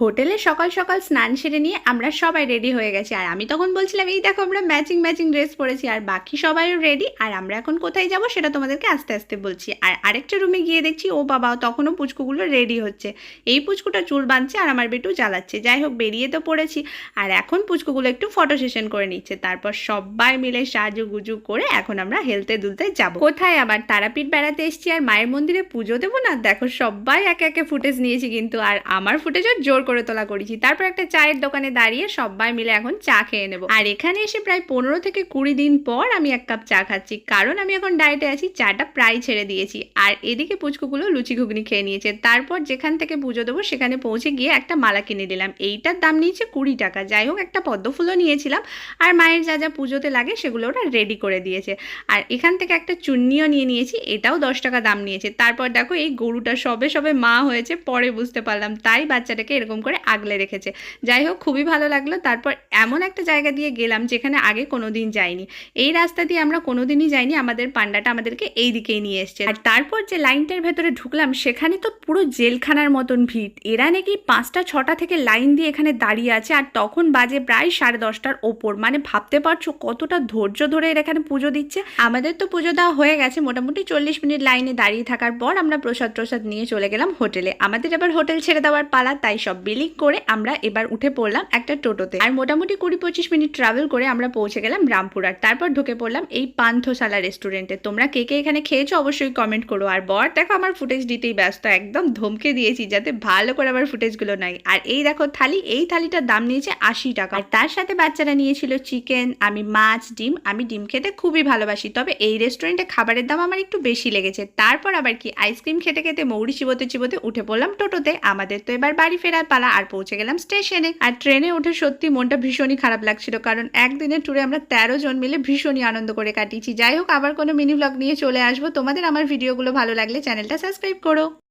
হোটেলে সকাল সকাল স্নান সেরে নিয়ে আমরা সবাই রেডি হয়ে গেছি। আর আমি তখন বলছিলাম এই দেখো আমরা ম্যাচিং ম্যাচিং ড্রেস পরেছি, আর বাকি সবাইও রেডি। আর আমরা এখন কোথায় যাব সেটা তোমাদেরকে আস্তে আস্তে বলছি। আর আরেকটা রুমে গিয়ে দেখছি ও বাবা তখনও পুচকুগুলো রেডি হচ্ছে। এই পুচকুটা চুল বাঁধছে আর আমার বেটু জ্বালাচ্ছে। যাই হোক বেরিয়ে তো পড়েছি। আর এখন পুচকুগুলো একটু ফটো সেশন করে নিচ্ছে, তারপর সবাই মিলে সাজুগুজু করে এখন আমরা হেলতে দুলতে যাব। কোথায় আবার তারাপীঠ বেড়াতে এসেছি আর মায়ের মন্দিরে পুজো দেবো না। দেখো সবাই একে একে ফুটেজ নিয়েছি কিন্তু, আর আমার ফুটেজও জোর করে তোলা করেছি। তারপর একটা চায়ের দোকানে দাঁড়িয়ে সবাই মিলে এখন চা খেয়ে নেবো। আর এখানে এসে প্রায় 15 থেকে 20 দিন পর আমি এক কাপ চা খাচ্ছি, কারণ আমি এখন ডায়েটে আছি। চাটা প্রায় ছেড়ে দিয়েছি। আর এদিকে পুচকুগুলো লুচি ঘুগনি খেয়ে নিয়েছে। তারপর যেখান থেকে পুজো দেবো সেখানে পৌঁছে গিয়ে একটা মালা কিনে নিলাম। এইটার দাম নিয়েছে 20 টাকা। যাই হোক একটা পদ্ম ফুলও নিয়েছিলাম। আর মায়ের যা যা পুজোতে লাগে সেগুলো ওরা রেডি করে দিয়েছে। আর এখান থেকে একটা চুন্নিও নিয়ে নিয়েছি, এটাও 10 টাকা দাম নিয়েছে। তারপর দেখো এই গরুটা সবে সবে মা হয়েছে, পরে বুঝতে পারলাম, তাই বাচ্চাটাকে এরকম করে আগলে রেখেছে। যাই হোক খুবই ভালো লাগলো। তারপর এমন একটা জায়গা দিয়ে গেলাম যেখানে আগে কোনোদিন যাইনি। এই রাস্তা দিয়ে আমরা কোনোদিনই যাইনি। আমাদের পান্ডাটা আমাদেরকে এই দিকেই নিয়ে এসছে। আর তারপর যে লাইনটার ভেতরে ঢুকলাম সেখানে তো পুরো জেলখানার মতন ভিড়। এরা নাকি 5টা 6টা থেকে লাইন দিয়ে এখানে দাঁড়িয়ে আছে। আর তখন বাজে প্রায় 10:30টার ওপর। মানে ভাবতে পারছো কতটা ধৈর্য ধরে এরা এখানে পুজো দিচ্ছে। আমাদের তো পুজো দেওয়া হয়ে গেছে। মোটামুটি 40 মিনিট লাইনে দাঁড়িয়ে থাকার পর আমরা প্রসাদ নিয়ে চলে গেলাম হোটেলে। আমাদের এবার হোটেল ছেড়ে দেওয়ার পালা, তাই সব বিলিং করে আমরা এবার উঠে পড়লাম একটা টোটোতে। আর মোটামুটি 20-25 মিনিট ট্রাভেল করে আমরা পৌঁছে গেলাম রামপুরহাট। তারপর ঢুকে পড়লাম এই পান্থশালা রেস্টুরেন্টে। তোমরা কে কে এখানে খেয়েছো অবশ্যই কমেন্ট করো। আর বর দেখো আমার ফুটেজ দিতেই ব্যস্ত, একদম ধমকে দিয়েছি যাতে ভালো করে আবার ফুটেজগুলো নাই। আর এই দেখো থালি, এই থালিটার দাম নিয়েছে 80 টাকা। আর তার সাথে বাচ্চারা নিয়েছিল চিকেন, আমি মাছ, ডিম। আমি ডিম খেতে খুবই ভালোবাসি, তবে এই রেস্টুরেন্টে খাবারের দাম আমার একটু বেশি লেগেছে। তারপর আবার কি আইসক্রিম খেতে খেতে মৌরি চিবোতে চিবোতে উঠে পড়লাম টোটোতে। আমাদের তো এবার বাড়ি ফেরার পালা। আর পৌঁছে গেলাম স্টেশনে। আর ট্রেনে উঠে সত্যি মনটা ভীষণই খারাপ লাগছিল, কারণ একদিনের ট্যুরে আমরা 13 জন মিলে ভীষণই আনন্দ করে কাটিয়েছি। যাই হোক আবার কোনো মিনি ব্লগ নিয়ে চলে আসবো। তোমাদের আমার ভিডিওগুলো ভালো লাগলে চ্যানেলটা সাবস্ক্রাইব করো।